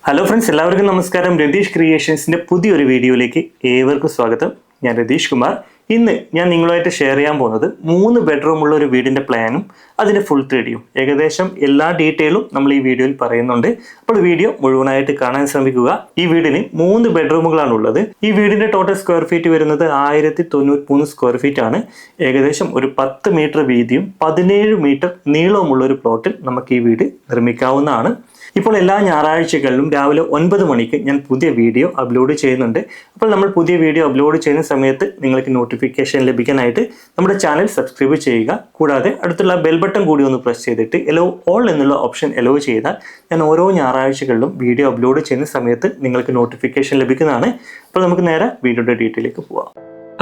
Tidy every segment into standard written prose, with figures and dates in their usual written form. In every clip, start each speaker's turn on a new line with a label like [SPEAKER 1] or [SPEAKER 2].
[SPEAKER 1] Hello friends, എല്ലാവർക്കും നമസ്കാരം. രതീഷ് ക്രിയേഷൻസിൻ്റെ പുതിയൊരു വീഡിയോയിലേക്ക് ഏവർക്കും സ്വാഗതം. ഞാൻ രതീഷ് കുമാർ. ഇന്ന് ഞാൻ നിങ്ങളുമായിട്ട് ഷെയർ ചെയ്യാൻ പോകുന്നത് 3 ബെഡ്റൂമുള്ള ഒരു വീടിൻ്റെ പ്ലാനും അതിൻ്റെ ഫുൾ 3Dയും ഏകദേശം എല്ലാ ഡീറ്റെയിലും നമ്മൾ ഈ വീഡിയോയിൽ പറയുന്നുണ്ട്. അപ്പോൾ വീഡിയോ മുഴുവനായിട്ട് കാണാൻ ശ്രമിക്കുക. ഈ വീടിന് 3 ബെഡ്റൂമുകളാണ് ഉള്ളത്. ഈ വീടിൻ്റെ ടോട്ടൽ സ്ക്വയർ ഫീറ്റ് വരുന്നത് 1093 സ്ക്വയർ ഫീറ്റ് ആണ്. ഏകദേശം ഒരു 10 മീറ്റർ വീതിയും 17 മീറ്റർ നീളവുമുള്ള ഒരു പ്ലോട്ടിൽ നമുക്ക് ഈ വീട് നിർമ്മിക്കാവുന്നതാണ്. ഇപ്പോൾ എല്ലാ ഞായറാഴ്ചകളിലും രാവിലെ 9 മണിക്ക് ഞാൻ പുതിയ വീഡിയോ അപ്ലോഡ് ചെയ്യുന്നുണ്ട്. അപ്പോൾ നമ്മൾ പുതിയ വീഡിയോ അപ്ലോഡ് ചെയ്യുന്ന സമയത്ത് നിങ്ങൾക്ക് നോട്ടിഫിക്കേഷൻ ലഭിക്കാനായിട്ട് നമ്മുടെ ചാനൽ സബ്സ്ക്രൈബ് ചെയ്യുക. കൂടാതെ അടുത്തുള്ള ബെൽ ബട്ടൺ കൂടി ഒന്ന് പ്രസ് ചെയ്തിട്ട് എലോ ഓൾ എന്നുള്ള ഓപ്ഷൻ എലോ ചെയ്താൽ ഞാൻ ഓരോ ഞായറാഴ്ചകളിലും വീഡിയോ അപ്ലോഡ് ചെയ്യുന്ന സമയത്ത് നിങ്ങൾക്ക് നോട്ടിഫിക്കേഷൻ ലഭിക്കുന്നതാണ്. അപ്പോൾ നമുക്ക് നേരെ വീഡിയോയുടെ ഡീറ്റെയിലേക്ക് പോവാം.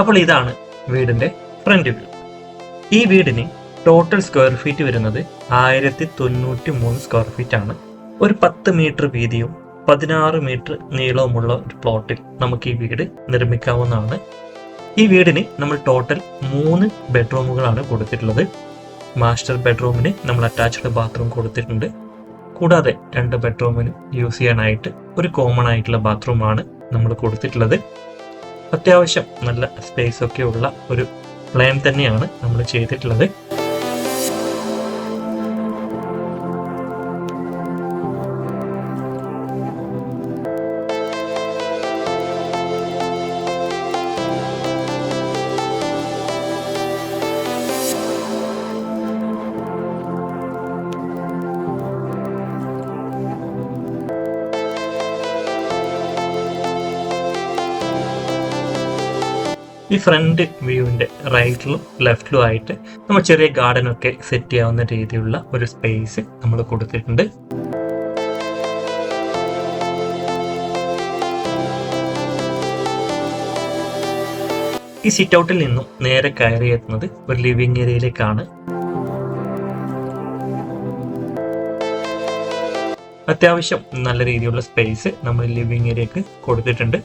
[SPEAKER 1] അപ്പോൾ ഇതാണ് വീടിൻ്റെ ഫ്രണ്ട് വ്യൂ. ഈ വീടിന് ടോട്ടൽ സ്ക്വയർ ഫീറ്റ് വരുന്നത് 1093 സ്ക്വയർ ഫീറ്റ് ആണ്. ഒരു 10 മീറ്റർ വീതിയും 16 മീറ്റർ നീളവുമുള്ള ഒരു പ്ലോട്ടിൽ നമുക്ക് ഈ വീട് നിർമ്മിക്കാവുന്നതാണ്. ഈ വീടിന് നമ്മൾ ടോട്ടൽ 3 ബെഡ്റൂമുകളാണ് കൊടുത്തിട്ടുള്ളത്. മാസ്റ്റർ ബെഡ്റൂമിന് നമ്മൾ അറ്റാച്ച്ഡ് ബാത്റൂം കൊടുത്തിട്ടുണ്ട്. കൂടാതെ 2 ബെഡ്റൂമിന് യൂസ് ചെയ്യാനായിട്ട് ഒരു കോമൺ ആയിട്ടുള്ള ബാത്റൂമാണ് നമ്മൾ കൊടുത്തിട്ടുള്ളത്. അത്യാവശ്യം നല്ല സ്പേസ് ഒക്കെ ഉള്ള ഒരു പ്ലാൻ തന്നെയാണ് നമ്മൾ ചെയ്തിട്ടുള്ളത്. ഈ ഫ്രണ്ട് വ്യൂവിൻ്റെ റൈറ്റിലും ലെഫ്റ്റിലും ആയിട്ട് നമ്മൾ ചെറിയ ഗാർഡൻ ഒക്കെ സെറ്റ് ചെയ്യാവുന്ന രീതിയിലുള്ള ഒരു സ്പേസ് നമ്മൾ കൊടുത്തിട്ടുണ്ട്. ഈ സിറ്റ് ഔട്ടിൽ നിന്നും നേരെ കയറി എത്തുന്നത് ഒരു ലിവിംഗ് ഏരിയയിലേക്കാണ്. അത്യാവശ്യം നല്ല രീതിയിലുള്ള സ്പേസ് നമ്മൾ ലിവിംഗ് ഏരിയക്ക് കൊടുത്തിട്ടുണ്ട്.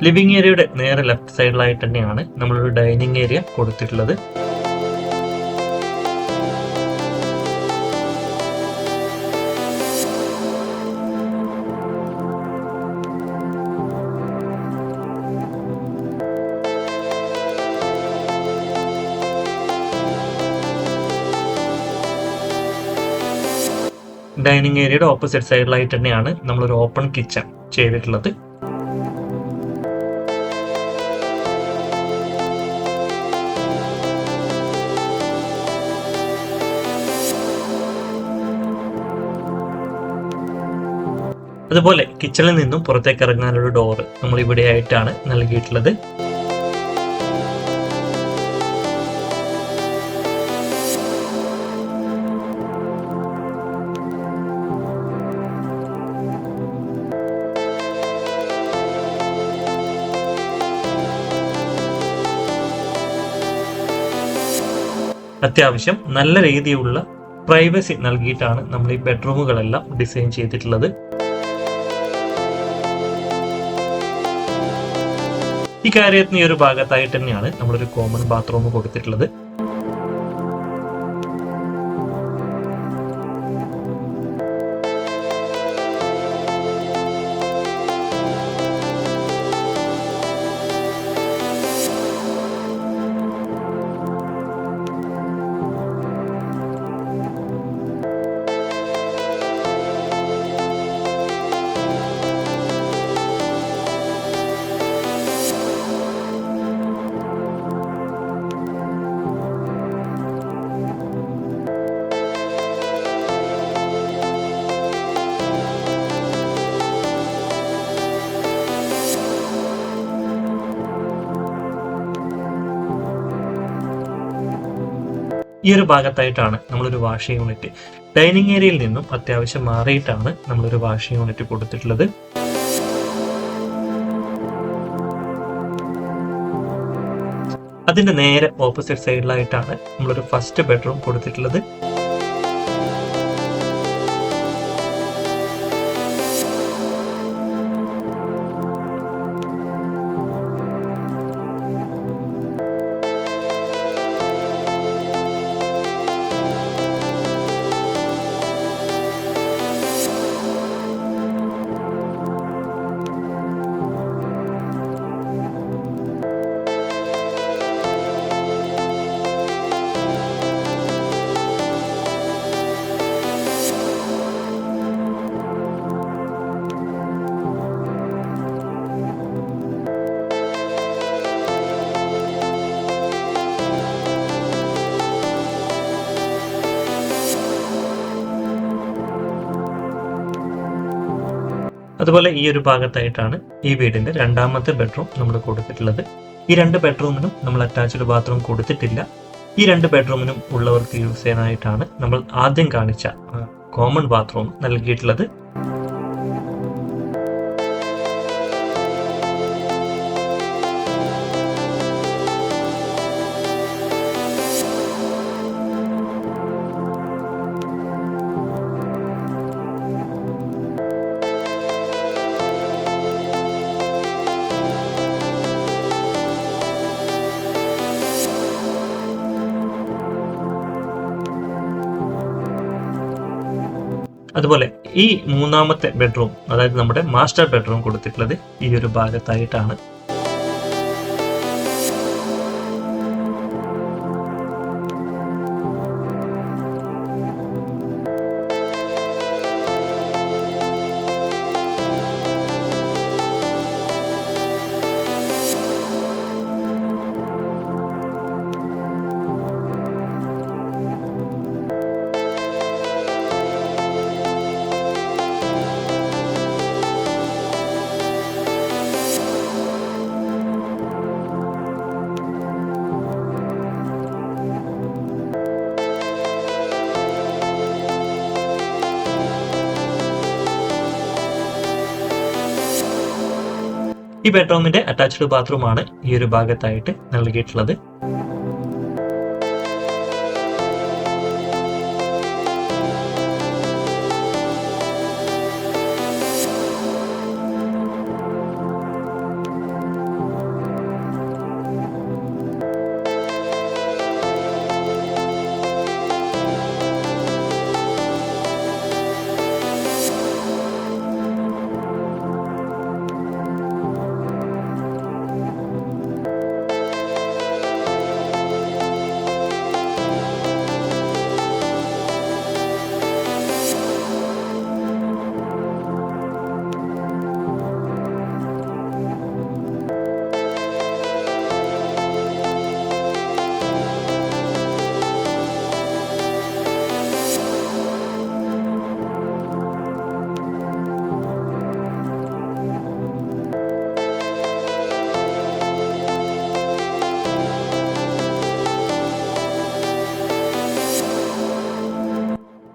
[SPEAKER 1] ലിവിംഗ് ഏരിയയുടെ നേരെ ലെഫ്റ്റ് സൈഡിലായിട്ട് തന്നെയാണ് നമ്മളൊരു ഡൈനിങ് ഏരിയ കൊടുത്തിട്ടുള്ളത്. ഡൈനിങ് ഏരിയയുടെ ഓപ്പോസിറ്റ് സൈഡിലായിട്ട് തന്നെയാണ് നമ്മളൊരു ഓപ്പൺ കിച്ചൺ ചെയ്തിട്ടുള്ളത്. അതുപോലെ കിച്ചണിൽ നിന്നും പുറത്തേക്ക് ഇറങ്ങാനുള്ള ഡോറ് നമ്മൾ ഇവിടെ ആയിട്ടാണ് നൽകിയിട്ടുള്ളത്. അത്യാവശ്യം നല്ല രീതിയിലുള്ള പ്രൈവസി നൽകിയിട്ടാണ് നമ്മൾ ഈ ബെഡ്റൂമുകളെല്ലാം ഡിസൈൻ ചെയ്തിട്ടുള്ളത്. ഈ കാര്യത്തിന് ഈ ഒരു ഭാഗത്തായിട്ട് തന്നെയാണ് നമ്മളൊരു കോമൺ ബാത്റൂം കൊടുത്തിട്ടുള്ളത്. ഈ ഒരു ഭാഗത്തായിട്ടാണ് നമ്മളൊരു വാഷിംഗ് യൂണിറ്റ് ഡൈനിങ് ഏരിയയിൽ നിന്നും അത്യാവശ്യം മാറിയിട്ടാണ് നമ്മളൊരു വാഷിംഗ് യൂണിറ്റ് കൊടുത്തിട്ടുള്ളത്. അതിന്റെ നേരെ ഓപ്പോസിറ്റ് സൈഡിലായിട്ടാണ് നമ്മളൊരു ഫസ്റ്റ് ബെഡ്റൂം കൊടുത്തിട്ടുള്ളത്. അതുപോലെ ഈ ഒരു ഭാഗത്തായിട്ടാണ് ഈ വീടിന്റെ രണ്ടാമത്തെ ബെഡ്റൂം നമ്മൾ കൊടുത്തിട്ടുള്ളത്. ഈ 2 ബെഡ്റൂമിനും നമ്മൾ അറ്റാച്ച്ഡ് ബാത്റൂം കൊടുത്തിട്ടില്ല. ഈ 2 ബെഡ്റൂമിനും ഉള്ളവർക്ക് യൂസ് ചെയ്യാനായിട്ടാണ് നമ്മൾ ആദ്യം കാണിച്ച കോമൺ ബാത്റൂം നൽകിയിട്ടുള്ളത്. അതുപോലെ ഈ മൂന്നാമത്തെ ബെഡ്റൂം, അതായത് നമ്മുടെ മാസ്റ്റർ ബെഡ്റൂം കൊടുത്തിട്ടുള്ളത് ഈ ഒരു ഭാഗത്തായിട്ടാണ്. ഈ ബെഡ്റൂമിന്റെ അറ്റാച്ച്ഡ് ബാത്റൂം ആണ് ഈ ഒരു ഭാഗത്തായിട്ട് നൽകിയിട്ടുള്ളത്.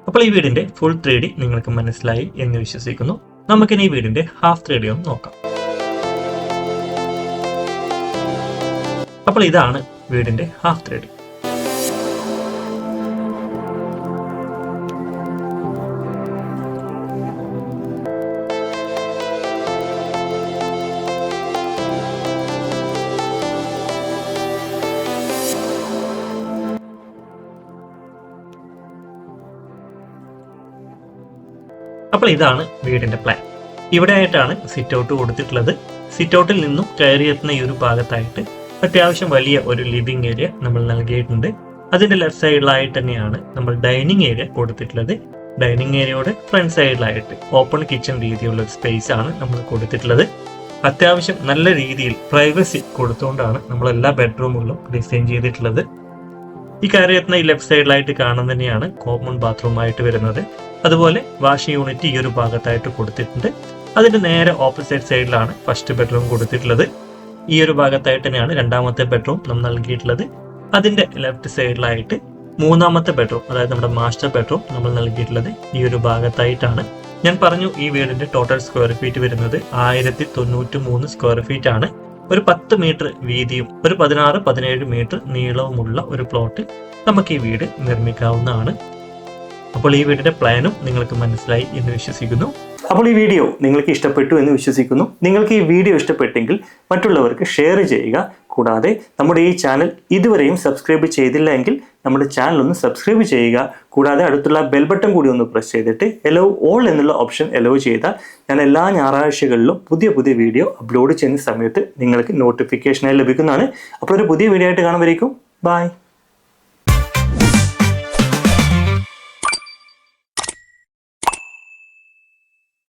[SPEAKER 1] അപ്പോൾ ഈ വീടിന്റെ ഫുൾ 3D നിങ്ങൾക്ക് മനസ്സിലായി എന്ന് വിശ്വസിക്കുന്നു. നമുക്കിനി ഈ വീടിന്റെ ഹാഫ് 3D ഒന്ന് നോക്കാം. അപ്പോൾ ഇതാണ് വീടിന്റെ ഹാഫ് 3D. അപ്പോൾ ഇതാണ് വീടിന്റെ പ്ലാൻ. ഇവിടെ ആയിട്ടാണ് സിറ്റ് ഔട്ട് കൊടുത്തിട്ടുള്ളത്. സിറ്റ് ഔട്ടിൽ നിന്നും കയറിയെത്തുന്ന ഈ ഒരു ഭാഗത്തായിട്ട് അത്യാവശ്യം വലിയ ഒരു ലിവിംഗ് ഏരിയ നമ്മൾ നൽകിയിട്ടുണ്ട്. അതിന്റെ ലെഫ്റ്റ് സൈഡിലായിട്ട് തന്നെയാണ് നമ്മൾ ഡൈനിങ് ഏരിയ കൊടുത്തിട്ടുള്ളത്. ഡൈനിങ് ഏരിയയുടെ ഫ്രണ്ട് സൈഡിലായിട്ട് ഓപ്പൺ കിച്ചൺ രീതിയിലുള്ള ഒരു സ്പേസ് ആണ് നമ്മൾ കൊടുത്തിട്ടുള്ളത്. അത്യാവശ്യം നല്ല രീതിയിൽ പ്രൈവസി കൊടുത്തുകൊണ്ടാണ് നമ്മൾ എല്ലാ ബെഡ്റൂമുകളും ഡിസൈൻ ചെയ്തിട്ടുള്ളത്. ഈ കയറിയെത്തുന്ന ഈ ലെഫ്റ്റ് സൈഡിലായിട്ട് കാണുന്ന തന്നെയാണ് കോമൺ ബാത്റൂം ആയിട്ട് വരുന്നത്. അതുപോലെ വാഷിംഗ് യൂണിറ്റ് ഈ ഒരു ഭാഗത്തായിട്ട് കൊടുത്തിട്ടുണ്ട്. അതിന്റെ നേരെ ഓപ്പോസിറ്റ് സൈഡിലാണ് ഫസ്റ്റ് ബെഡ്റൂം കൊടുത്തിട്ടുള്ളത്. ഈ ഒരു ഭാഗത്തായിട്ട് തന്നെയാണ് രണ്ടാമത്തെ ബെഡ്റൂം നമ്മൾ നൽകിയിട്ടുള്ളത്. അതിന്റെ ലെഫ്റ്റ് സൈഡിലായിട്ട് മൂന്നാമത്തെ ബെഡ്റൂം, അതായത് നമ്മുടെ മാസ്റ്റർ ബെഡ്റൂം നമ്മൾ നൽകിയിട്ടുള്ളത് ഈ ഒരു ഭാഗത്തായിട്ടാണ്. ഞാൻ പറഞ്ഞു ഈ വീടിന്റെ ടോട്ടൽ സ്ക്വയർ ഫീറ്റ് വരുന്നത് 1093 സ്ക്വയർ ഫീറ്റ് ആണ്. ഒരു 10 മീറ്റർ വീതിയും ഒരു 16-17 മീറ്റർ നീളവുമുള്ള ഒരു പ്ലോട്ട് നമുക്ക് ഈ വീട് നിർമ്മിക്കാവുന്നതാണ്. അപ്പോൾ ഈ വീടിന്റെ പ്ലാനും നിങ്ങൾക്ക് മനസ്സിലായി എന്ന് വിശ്വസിക്കുന്നു. അപ്പോൾ ഈ വീഡിയോ നിങ്ങൾക്ക് ഇഷ്ടപ്പെട്ടു എന്ന് വിശ്വസിക്കുന്നു. നിങ്ങൾക്ക് ഈ വീഡിയോ ഇഷ്ടപ്പെട്ടെങ്കിൽ മറ്റുള്ളവർക്ക് ഷെയർ ചെയ്യുക. കൂടാതെ നമ്മുടെ ഈ ചാനൽ ഇതുവരെയും സബ്സ്ക്രൈബ് ചെയ്തില്ല എങ്കിൽ നമ്മുടെ ചാനൽ ഒന്ന് സബ്സ്ക്രൈബ് ചെയ്യുക. കൂടാതെ അടുത്തുള്ള ബെൽ ബട്ടൺ കൂടി ഒന്ന് പ്രസ് ചെയ്തിട്ട് എലോ ഓൾ എന്നുള്ള ഓപ്ഷൻ എലോ ചെയ്താൽ ഞാൻ എല്ലാ ഞായറാഴ്ചകളിലും പുതിയ വീഡിയോ അപ്ലോഡ് ചെയ്യുന്ന സമയത്ത് നിങ്ങൾക്ക് നോട്ടിഫിക്കേഷനായി ലഭിക്കുന്നതാണ്. അപ്പോൾ ഒരു പുതിയ വീഡിയോ ആയിട്ട് കാണുമ്പോഴേക്കും ബൈ.